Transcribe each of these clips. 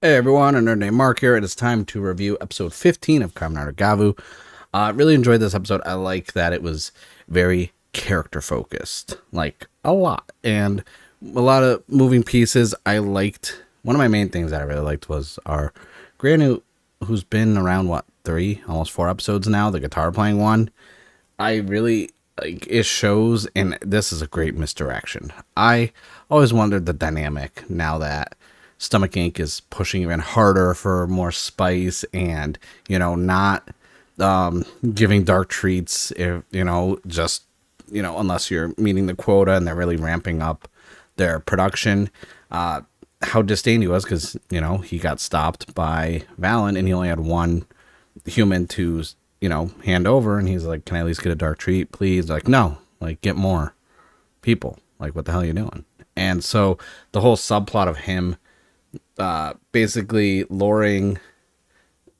Hey everyone, Nerd named Mark here. It is time to review episode 15 of Kamen Rider Gavv. I really enjoyed this episode. I like that it was very character focused, like a lot, and a lot of moving pieces. I liked one of my main things that I really liked was our Granute, who's been around almost 4 episodes now, the guitar playing one. I really like it shows, and this is a great misdirection. I always wondered the dynamic now that Stomach Inc. is pushing even harder for more spice and, not giving dark treats, if, just, unless you're meeting the quota and they're really ramping up their production. How disdained he was because, he got stopped by Valen and he only had one human to, hand over. And he's like, can I at least get a dark treat, please? Like, no, like, get more people. Like, what the hell are you doing? And so the whole subplot of him basically luring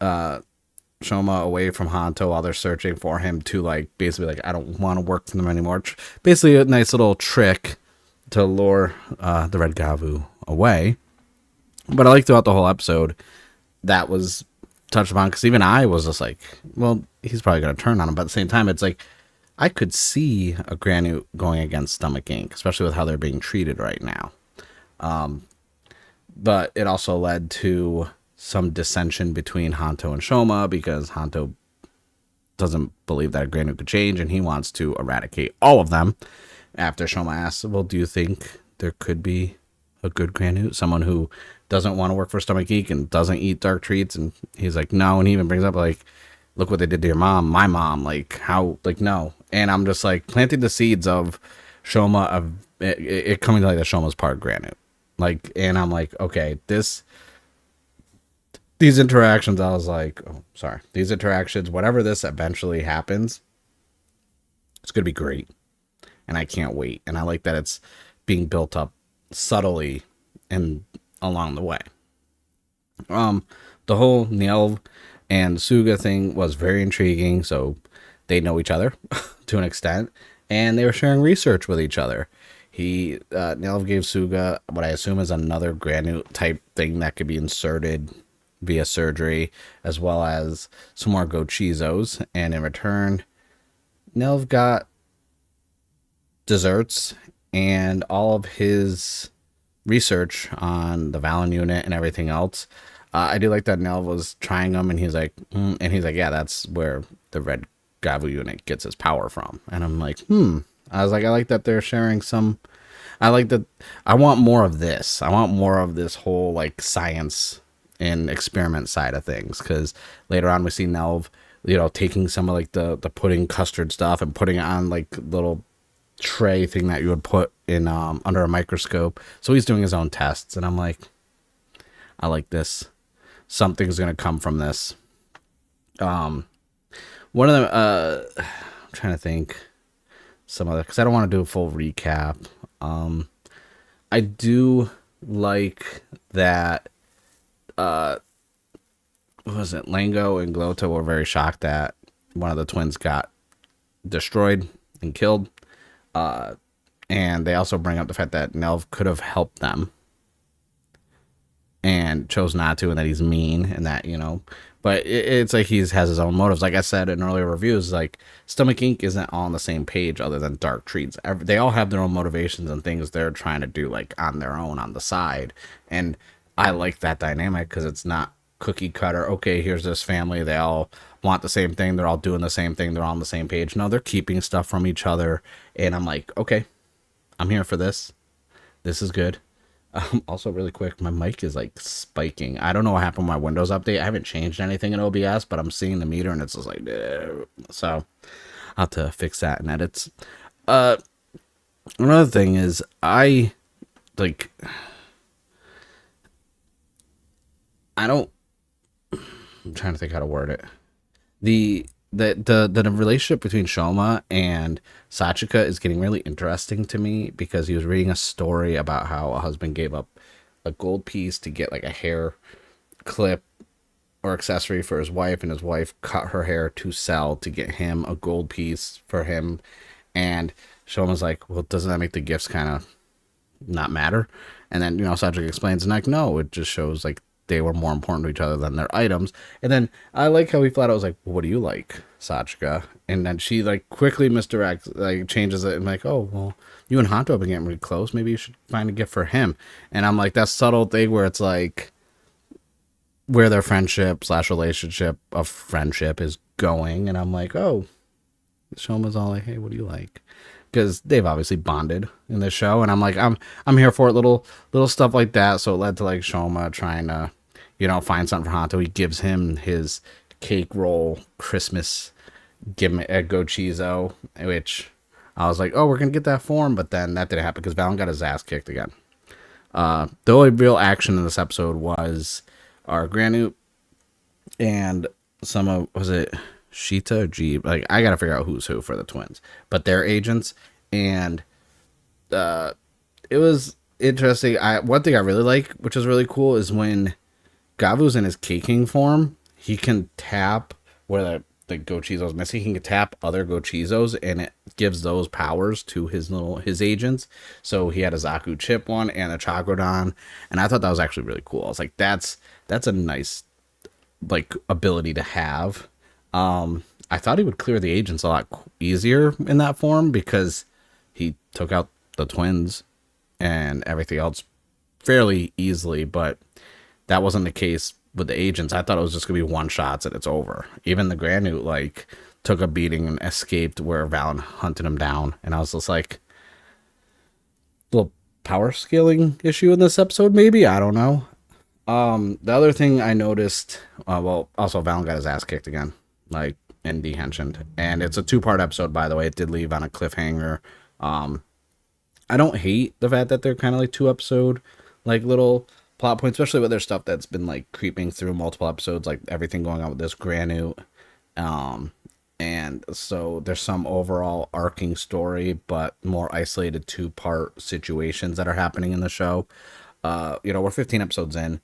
Shoma away from Hanto while they're searching for him to basically I don't want to work for them anymore. Basically a nice little trick to lure the Red Gavv away. But I like throughout the whole episode that was touched upon because even I was just like, well, he's probably going to turn on him. But at the same time, it's like I could see a Granute going against Stomach Inc., especially with how they're being treated right now. But it also led to some dissension between Hanto and Shoma because Hanto doesn't believe that a Granute could change and he wants to eradicate all of them. After Shoma asks, well, do you think there could be a good Granute? Someone who doesn't want to work for Stomach Geek and doesn't eat dark treats? And he's like, no. And he even brings up, look what they did to your mom, my mom. No. And I'm just planting the seeds of Shoma, of it coming to that Shoma's part Granute. And I'm like, okay, these interactions, I was like, oh, sorry. These interactions, whatever this eventually happens, it's going to be great. And I can't wait. And I like that it's being built up subtly and along the way. The whole Nielv and Suga thing was very intriguing. So they know each other to an extent. And they were sharing research with each other. Nielv gave Suga what I assume is another Granute type thing that could be inserted via surgery, as well as some more Gochizos. And in return, Nielv got desserts and all of his research on the Valen unit and everything else. I do like that Nielv was trying them, and he's like, yeah, that's where the Red Gavv unit gets his power from. And I'm like, I was like, I like that they're sharing some. I like that. I want more of this. I want more of this whole science and experiment side of things. Because later on we see Nielv, taking some of the pudding custard stuff and putting it on little tray thing that you would put in under a microscope. So he's doing his own tests, and I'm like, I like this. Something's gonna come from this. One of them. I'm trying to think. Some other, because I don't want to do a full recap. I do like that what was it, Lango and Glota were very shocked that one of the twins got destroyed and killed. And they also bring up the fact that Nielv could have helped them and chose not to, and that he's mean, and that, but it's like he has his own motives. Like I said in earlier reviews, Stomach Inc. isn't all on the same page other than dark treats. They all have their own motivations and things they're trying to do on their own on the side. And I like that dynamic because it's not cookie cutter. Okay, here's this family. They all want the same thing. They're all doing the same thing. They're all on the same page. No, they're keeping stuff from each other. And I'm like, okay, I'm here for this. This is good. Also, really quick, my mic is spiking. I don't know what happened with my Windows update. I haven't changed anything in OBS, but I'm seeing the meter and it's just so I'll have to fix that in edits. Another thing is I don't. I'm trying to think how to word it. The relationship between Shoma and Sachika is getting really interesting to me because he was reading a story about how a husband gave up a gold piece to get a hair clip or accessory for his wife, and his wife cut her hair to sell to get him a gold piece for him. And Shoma's like, well, doesn't that make the gifts kind of not matter? And then, Sachika explains, and no, it just shows they were more important to each other than their items. And then I like how he flat out was like, well, what do you like, Sachika? And then she like quickly misdirects, like changes it and like, oh, well, you and Hanto have been getting really close. Maybe you should find a gift for him. And I'm like, that subtle thing where it's like where their friendship slash relationship of friendship is going. And I'm like, oh, Shoma's all like, hey, what do you like? Because they've obviously bonded in this show, and I'm like, I'm here for it. Little stuff like that. So it led to like Shoma trying to, find something for Hanto. He gives him his cake roll Christmas gimmick at Gochizo, which I was like, oh, we're gonna get that for him, but then that didn't happen because Valen got his ass kicked again. The only real action in this episode was our Granute and some of, was it Sheeta or Jeeb? Like, I gotta figure out who's who for the twins, but they're agents, and it was interesting. One thing I really like, which is really cool, is when Gavv's in his caking form, he can tap where the Gochizo's missing. He can tap other Gochizos, and it gives those powers to his agents. So he had a Zaku Chip one and a Chakrodon, and I thought that was actually really cool. I was like, that's a nice like ability to have. I thought he would clear the agents a lot easier in that form because he took out the twins and everything else fairly easily, but that wasn't the case with the agents. I thought it was just gonna be one shots and it's over. Even the Granute like took a beating and escaped where Valen hunted him down, and I was just like, little power scaling issue in this episode, maybe, I don't know. The other thing I noticed, well, also Valen got his ass kicked again, like in dehensioned, and it's a 2-part episode, by the way. It did leave on a cliffhanger. I don't hate the fact that they're kind of like 2-episode, like little plot points, especially with their stuff that's been like creeping through multiple episodes, like everything going on with this Granute. And so there's some overall arcing story, but more isolated 2-part situations that are happening in the show. We're 15 episodes in.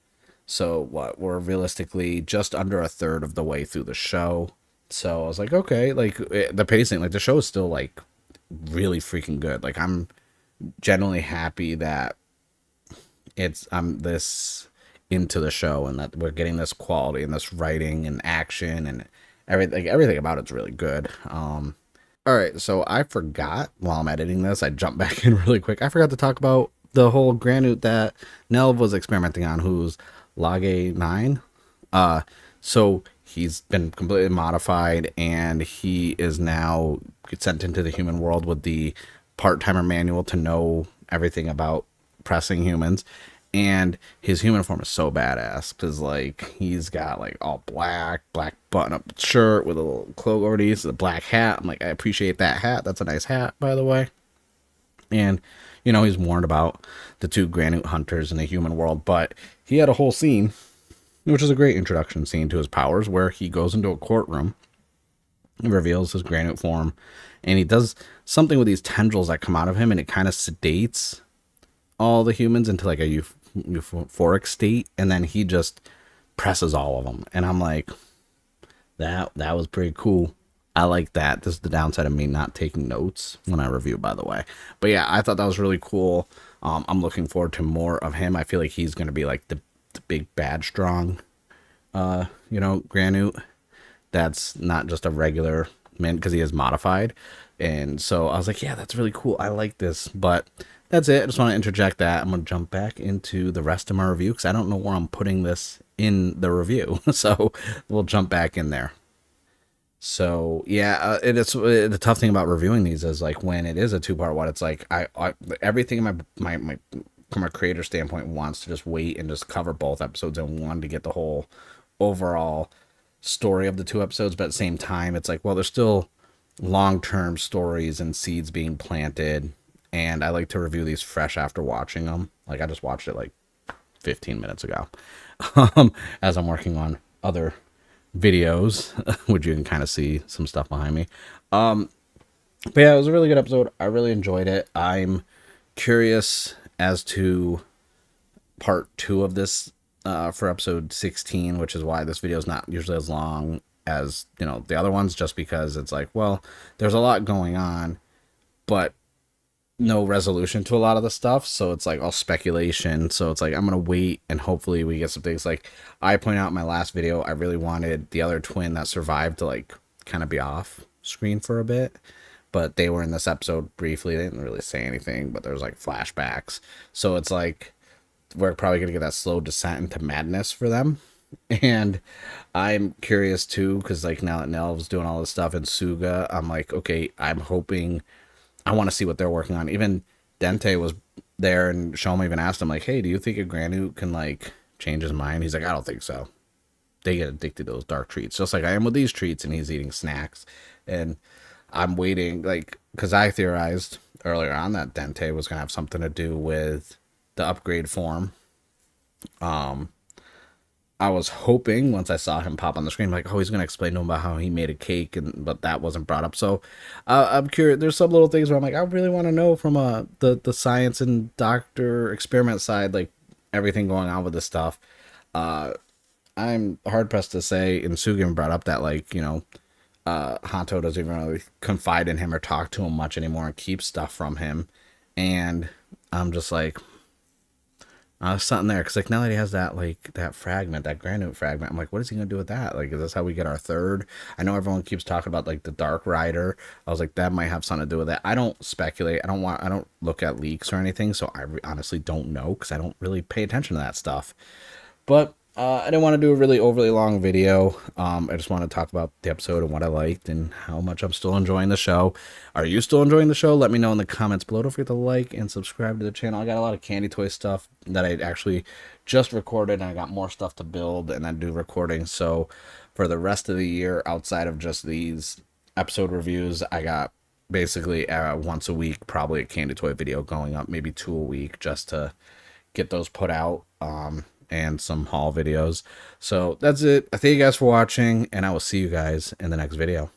So what, we're realistically just under a third of the way through the show. So I was like, okay, like the pacing, like the show is still like really freaking good. Like I'm genuinely happy that I'm this into the show and that we're getting this quality and this writing and action and everything about it's really good. All right, so I forgot while I'm editing this, I jumped back in really quick. I forgot to talk about the whole Granute that Nelv was experimenting on, who's Lage 9. So he's been completely modified, and he is now sent into the human world with the part-timer manual to know everything about pressing humans. And his human form is so badass because like he's got like all black button-up shirt with a little cloak over these, a black hat. I'm like, I appreciate that hat. That's a nice hat, by the way. And he's warned about the 2 Granute hunters in the human world, but he had a whole scene, which is a great introduction scene to his powers, where he goes into a courtroom, reveals his Granute form, and he does something with these tendrils that come out of him, and it kind of sedates all the humans into like a euphoric state, and then he just presses all of them. And I'm like, that was pretty cool. I like that. This is the downside of me not taking notes when I review, by the way. But yeah, I thought that was really cool. I'm looking forward to more of him. I feel like he's going to be like the big bad strong, Granute. That's not just a regular man, because he is modified. And so I was like, yeah, that's really cool. I like this. But that's it. I just want to interject that. I'm going to jump back into the rest of my review because I don't know where I'm putting this in the review. So we'll jump back in there. So yeah, it's the tough thing about reviewing these is like when it is a 2-part one, it's like I everything in my from a creator standpoint wants to just wait and just cover both episodes in one to get the whole overall story of the 2 episodes. But at the same time, it's like, well, there's still long-term stories and seeds being planted, and I like to review these fresh after watching them. Like I just watched it like 15 minutes ago as I'm working on other videos, which you can kind of see some stuff behind me. But yeah, it was a really good episode. I really enjoyed it. I'm curious as to part 2 of this for episode 16, which is why this video is not usually as long as the other ones, just because it's like, well, there's a lot going on, but no resolution to a lot of the stuff, so it's like all speculation. So it's like I'm gonna wait and hopefully we get some things. Like I point out in my last video, I really wanted the other twin that survived to like kind of be off screen for a bit, but they were in this episode briefly. They didn't really say anything, but there's like flashbacks. So it's like we're probably gonna get that slow descent into madness for them. And I'm curious too, because like now that Nelv's doing all this stuff in Suga, I'm like, okay, I'm hoping I want to see what they're working on. Even Dente was there, and Shoma even asked him, like, hey, do you think a Granute can, like, change his mind? He's like, I don't think so. They get addicted to those dark treats, just like I am with these treats, and he's eating snacks. And I'm waiting, like, because I theorized earlier on that Dente was going to have something to do with the upgrade form. I was hoping once I saw him pop on the screen, like, oh, he's gonna explain to him about how he made a cake, and but that wasn't brought up. So I'm curious. There's some little things where I'm like, I really want to know from the science and doctor experiment side, like everything going on with this stuff. I'm hard pressed to say. And Sugan brought up that like Hanto doesn't even really confide in him or talk to him much anymore and keep stuff from him, and I'm just like, something there because like now that he has that like that fragment, that granite fragment, I'm like, what is he gonna do with that? Like, is this how we get our third? I know everyone keeps talking about like the Dark Rider. I was like, that might have something to do with that. I don't speculate. I don't look at leaks or anything, so I honestly don't know because I don't really pay attention to that stuff. But I didn't want to do a really overly long video. I just want to talk about the episode and what I liked and how much I'm still enjoying the show. Are you still enjoying the show? Let me know in the comments below. Don't forget to like and subscribe to the channel. I got a lot of candy toy stuff that I actually just recorded, and I got more stuff to build and then do recording. So for the rest of the year, outside of just these episode reviews, I got basically once a week, probably a candy toy video going up, maybe 2 a week, just to get those put out, and some haul videos. So that's it. I thank you guys for watching, and I will see you guys in the next video.